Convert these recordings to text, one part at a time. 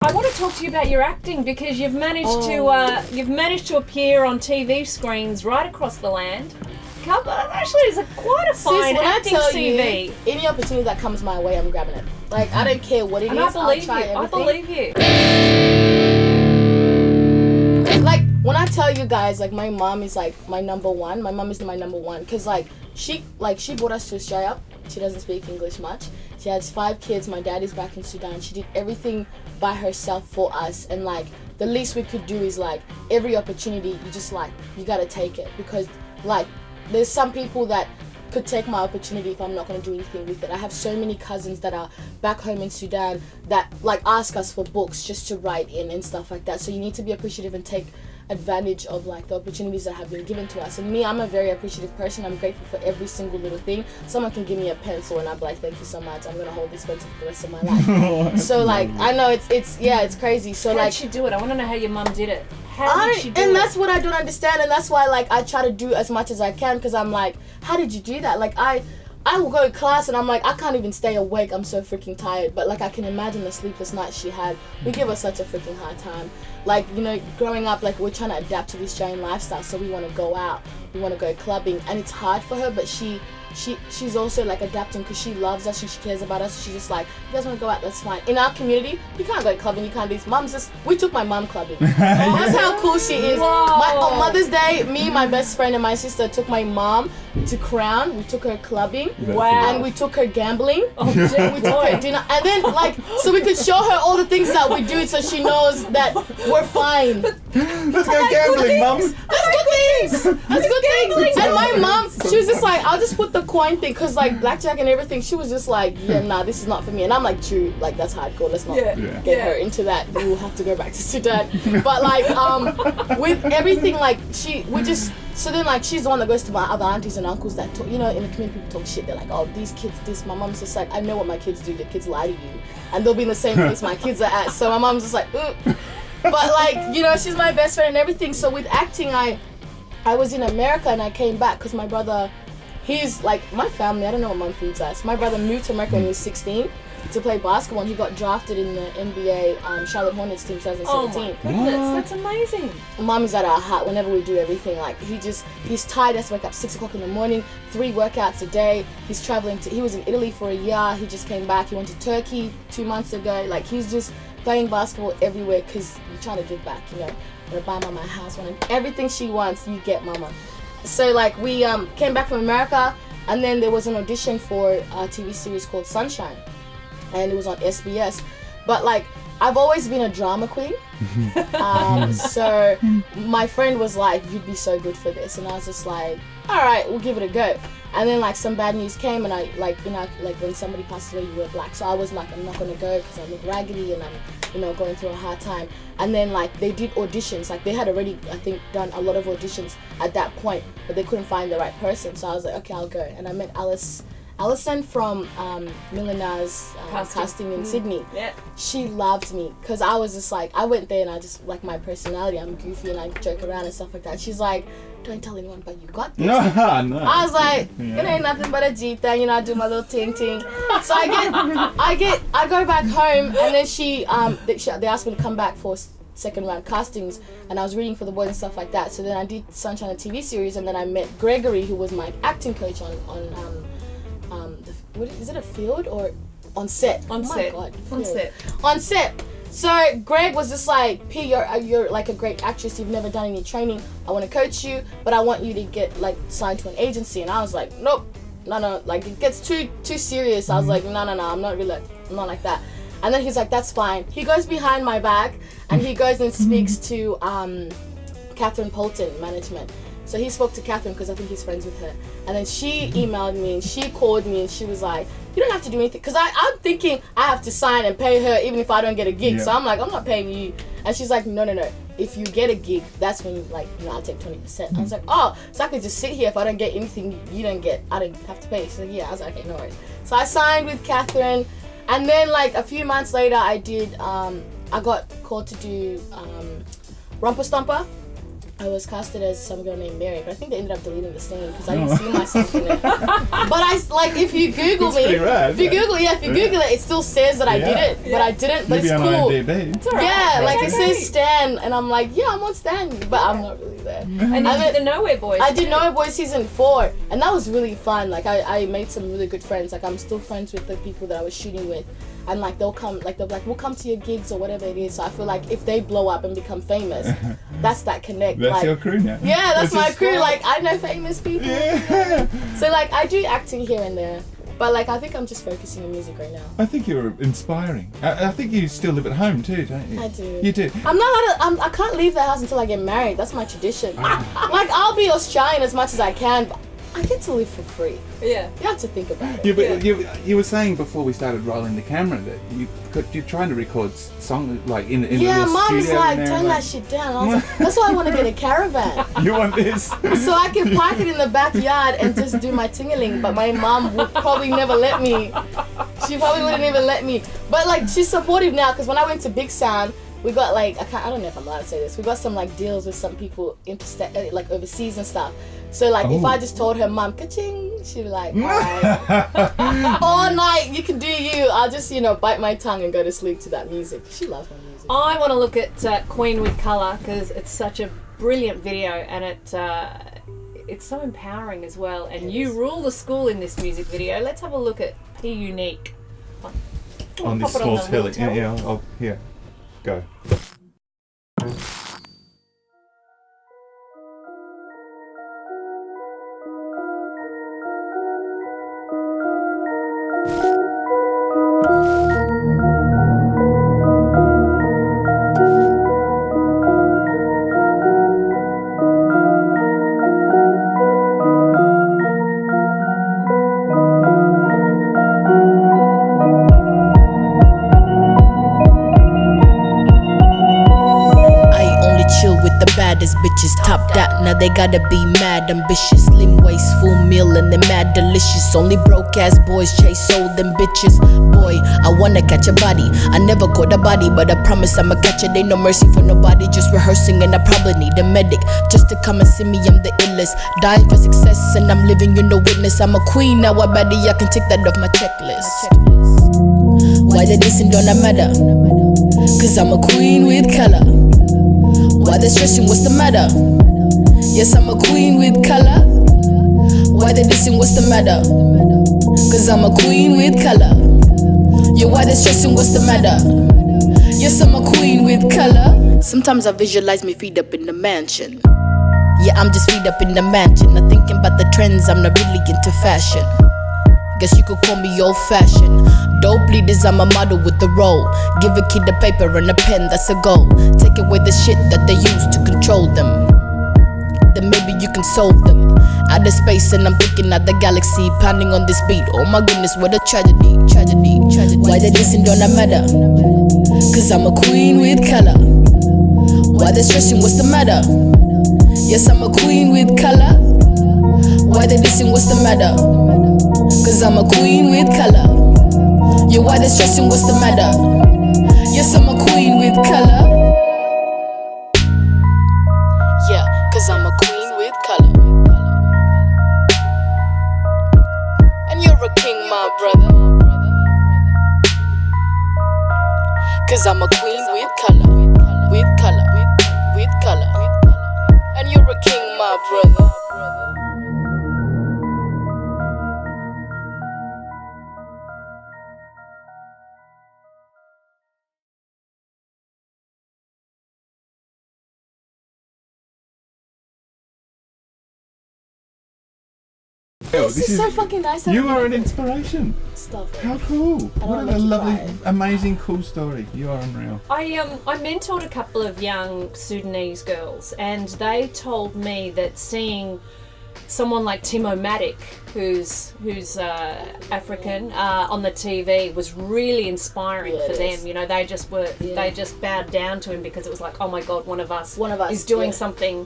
I want to talk to you about your acting because you've managed to appear on TV screens right across the land. Actually, it's quite a fine acting CV. You, any opportunity that comes my way, I'm grabbing it. Like, I don't care what it is. I believe you. Everything. I believe you. Like, when I tell you guys, like, my mom is like my number one. My mom is my number one because she brought us to Australia. She doesn't speak English much. She has 5 kids. My dad is back in Sudan. She did everything by herself for us, and like the least we could do is like every opportunity you gotta take it, because like there's some people that could take my opportunity if I'm not going to do anything with it. I have so many cousins that are back home in Sudan that like ask us for books just to write in and stuff like that. So you need to be appreciative and take advantage of like the opportunities that have been given to us. And me, I'm a very appreciative person. I'm grateful for every single little thing. Someone can give me a pencil and I'm like, thank you so much, I'm gonna hold this pencil for the rest of my life. So like I know it's crazy. So how did she do it? I want to know how your mum did it. How did she do it? And that's what I don't understand, and that's why like I try to do as much as I can, because I'm like, how did you do that? Like I will go to class and I'm like, I can't even stay awake, I'm so freaking tired. But like I can imagine the sleepless nights she had. We give her such a freaking hard time. Like, you know, growing up, like we're trying to adapt to this Australian lifestyle, so we want to go out, we want to go clubbing, and it's hard for her, but she's also like adapting because she loves us and she cares about us. She's just like, you guys want to go out, that's fine. In our community, you can't go clubbing, you can't do this. We took my mum clubbing. That's how cool she is. On Mother's Day, me, my best friend and my sister took my mom to Crown. We took her clubbing. Wow. And we took her gambling. We took her dinner. And then like, so we could show her all the things that we do so she knows that we're fine. Let's go gambling, mums. That's good things. That's good things. And my mom, she was just like, I'll just put the coin thing, because like blackjack and everything, she was just like, yeah, nah, this is not for me. And I'm like, true, like that's hardcore. Let's not get her into that. We'll have to go back to Sudan. But like, with everything, like so then like she's the one that goes to my other aunties and uncles that talk, you know, in the community people talk shit. They're like, oh, these kids, this. My mom's just like, I know what my kids do. The kids lie to you, and they'll be in the same place my kids are at. So my mom's just like, ugh. But like, you know, she's my best friend and everything. So with acting, I was in America and I came back because my brother, he's like my family. I don't know what mom feeds us. My brother moved to America when he was 16 to play basketball, and he got drafted in the NBA Charlotte Hornets team 2017. Oh my goodness, that's amazing. Mom is at our heart whenever we do everything. Like he's tired, has to wake up 6 o'clock in the morning, 3 workouts a day. He's traveling he was in Italy for a year. He just came back. He went to Turkey 2 months ago. Like he's just playing basketball everywhere because you're trying to give back, you know. I'm gonna buy mama a house, everything she wants, you get mama. So like we came back from America, and then there was an audition for a TV series called Sunshine, and it was on SBS. But like I've always been a drama queen, so my friend was like, you'd be so good for this, and I was just like, all right, we'll give it a go. And then like some bad news came, and I like, you know, like when somebody passes away, you wear black. So I was like, I'm not gonna go because I look raggedy and I'm, you know, going through a hard time. And then like they did auditions, like they had already, I think, done a lot of auditions at that point, but they couldn't find the right person. So I was like, okay, I'll go. And I met Alison from Millenar's casting in Sydney. Yeah. She loved me because I was just like, I went there and I just like my personality. I'm goofy and I joke around and stuff like that. She's like, don't tell anyone, but you got this. No. I was like, it ain't nothing but a Jita, you know, I do my little ting. So I go back home, and then they asked me to come back for second round castings, and I was reading for the boys and stuff like that. So then I did Sunshine, a TV series, and then I met Gregory, who was my acting coach on is it a field or on set? On set. God, on set. So Greg was just like, P, you're like a great actress. You've never done any training. I want to coach you, but I want you to get like signed to an agency. And I was like, nope, no, like it gets too serious. I was like, no, I'm not like that. And then he's like, that's fine. He goes behind my back and he goes and speaks to Catherine Polton, management. So he spoke to Catherine because I think he's friends with her. And then she emailed me and she called me and she was like, you don't have to do anything. Because I'm thinking I have to sign and pay her even if I don't get a gig. Yeah. So I'm like, I'm not paying you. And she's like, no. If you get a gig, that's when I'll take 20%. I was like, oh, so I could just sit here. If I don't get anything, I don't have to pay. She's like, yeah. I was like, okay, no worries. So I signed with Catherine. And then like a few months later, I got called to do Romper Stomper. I was casted as some girl named Mary, but I think they ended up deleting the scene because I didn't see myself in it. But if you Google me, rad, if you Google it, it still says that I did it, but I didn't. But Maybe it's on cool. IMDb. It's all right. Yeah, like it It's says okay. Stan, and I'm like, yeah, I'm on Stan, but I'm not really there. And you did the Nowhere Boys. I did Nowhere Boys season 4, and that was really fun. Like I made some really good friends. Like I'm still friends with the people that I was shooting with, and like they'll be like, we'll come to your gigs or whatever it is. So I feel like if they blow up and become famous, that's that connect. That's like, your crew now. yeah, that's my just- crew. Like I know famous people. Yeah. So like I do acting here and there, but like I think I'm just focusing on music right now. I think you're inspiring. I think you still live at home too, don't you? I do. You do. I'm not allowed I can't leave the house until I get married. That's my tradition. Like I'll be Australian as much as I can, but I get to live for free. Yeah. You have to think about it. Yeah, but you were saying before we started rolling the camera that you're trying to record songs like in Yeah, a Mum was studio like, in there, turn that shit down. I was like, that's why I want to get a caravan. You want this? So I can park it in the backyard and just do my tingling. But my mom would probably never let me. She probably wouldn't even let me. But like, she's supportive now because when I went to Big Sound, we got like, I don't know if I'm allowed to say this. We got some like deals with some people like overseas and stuff. So like if I just told her, Mum, ka-ching, she'd be like, alright. All night, you can do you. I'll just, bite my tongue and go to sleep to that music. She loves my music. I want to look at Queen with Colour because it's such a brilliant video and it's so empowering as well. And you rule the school in this music video. Let's have a look at P-UniQue. On this Pop it on small the telly. little Yeah, here. Go. Bitches top that, now they gotta be mad ambitious. Slim waist, full meal, and they mad delicious. Only broke ass boys chase all them bitches. Boy, I wanna catch a body. I never caught a body, but I promise I'ma catch it. Ain't no mercy for nobody, just rehearsing, and I probably need a medic just to come and see me. I'm the illest, dying for success, and I'm living, witness. I'm a queen now, I bet I can tick that off my checklist. Why they dissing don't matter? Cause I'm a queen with color. Why they stressing, what's the matter? Yes, I'm a queen with color. Why they dissing, what's the matter? Cause I'm a queen with color. Yeah, why they stressing, what's the matter? Yes, I'm a queen with color. Sometimes I visualize me feet up in the mansion. Yeah, I'm just feet up in the mansion. Not thinking about the trends, I'm not really into fashion. Guess you could call me old-fashioned. Dope leaders, I'm a model with the role. Give a kid a paper and a pen, that's a goal. Take away the shit that they use to control them. Then maybe you can solve them. Outer space and I'm thinking out the galaxy, pounding on this beat. Oh my goodness, what a tragedy, tragedy, tragedy. Why they dissing don't matter? Cause I'm a queen with color. Why they stressing, what's the matter? Yes, I'm a queen with color. Why they dissing, what's the matter? Cause I'm a queen with color. Yeah, why they stressing, what's the matter? Yes, I'm a queen with color. Yeah, cause I'm a queen with color. And you're a king, my brother. Cause I'm a queen with color. With color, with color. And you're a king, my brother. This is so fucking nice. You are an inspiration. Stop it. How cool! What wanna a make you lovely, cry. amazing, cool story. You are unreal. I mentored a couple of young Sudanese girls, and they told me that seeing someone like Timo-Matic, who's African, on the TV was really inspiring for them. They just they just bowed down to him because it was like, oh my god, one of us is doing something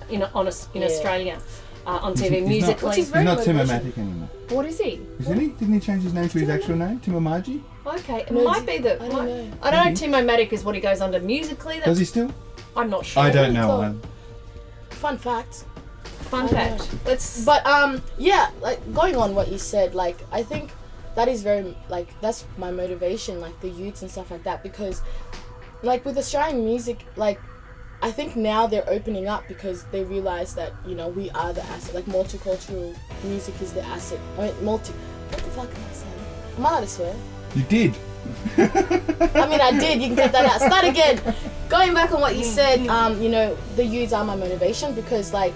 in Australia. On TV musically. He's not Timo-Matic anymore. What is he? Isn't he? Didn't he change his name to his actual name? Timo-Maji? Okay, it might be that. I don't know. I don't know. Timo-Matic is what he goes under musically. Does he still? I'm not sure. I don't know one. fun fact. Fun fact. Let's. But yeah, like going on what you said, like I think that is very like that's my motivation, like the youths and stuff like that, because like with Australian music, like I think now they're opening up because they realize that, you know, we are the asset. Like multicultural music is the asset. I mean what the fuck am I saying? Am I allowed to swear? You did. I mean, I did. You can get that out. Start again. Going back on what you said, you know, the youths are my motivation because, like,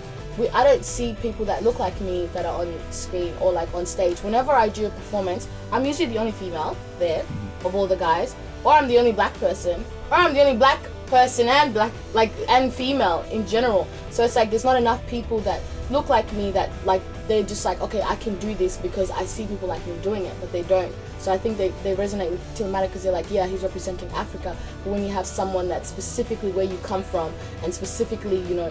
I don't see people that look like me that are on screen or, like, on stage. Whenever I do a performance, I'm usually the only female there of all the guys, or I'm the only black person, or I'm the only black person and black, like, and female in general. So it's like there's not enough people that look like me that, like, they're just like, okay, I can do this because I see people like me doing it, but they don't. So I think they resonate with Tillmatic because they're like, yeah, he's representing Africa. But when you have someone that's specifically where you come from and specifically, you know,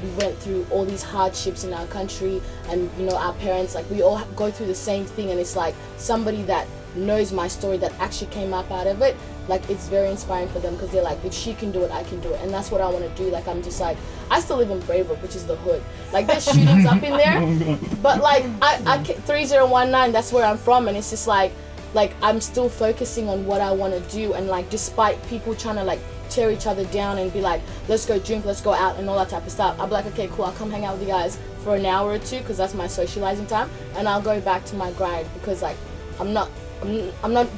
we went through all these hardships in our country and, you know, our parents, like we all go through the same thing, and it's like somebody that knows my story that actually came up out of it, like it's very inspiring for them because they're like, if she can do it, I can do it. And that's what I want to do. Like I'm just like, I still live in Braybrook, which is the hood. Like there's shootings up in there, but like I 3019, that's where I'm from, and it's just like I'm still focusing on what I want to do, and like despite people trying to like tear each other down and be like, let's go drink, let's go out and all that type of stuff, I'll be like, okay, cool, I'll come hang out with you guys for an hour or two because that's my socializing time, and I'll go back to my grind because like I'm not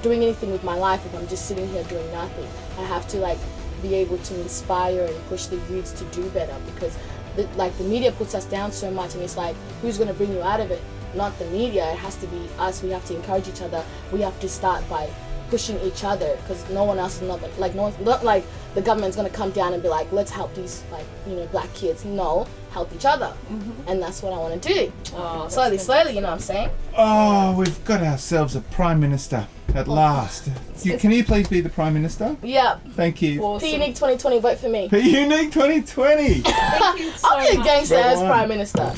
doing anything with my life if I'm just sitting here doing nothing. I have to like be able to inspire and push the youths to do better because the media puts us down so much, and it's like, who's going to bring you out of it? Not the media. It has to be us. We have to encourage each other. We have to start by pushing each other because no one else is not like the government's going to come down and be like, let's help these, like, you know, black kids. No, help each other. And that's what I want to do. Slowly, you know what I'm saying? Oh, we've got ourselves a Prime Minister at last. Can you please be the Prime Minister? Yeah. Thank you. Awesome. P-UniQue 2020, vote for me. P-UniQue 2020. Thank you so I'll be a much. gangster as Prime Minister.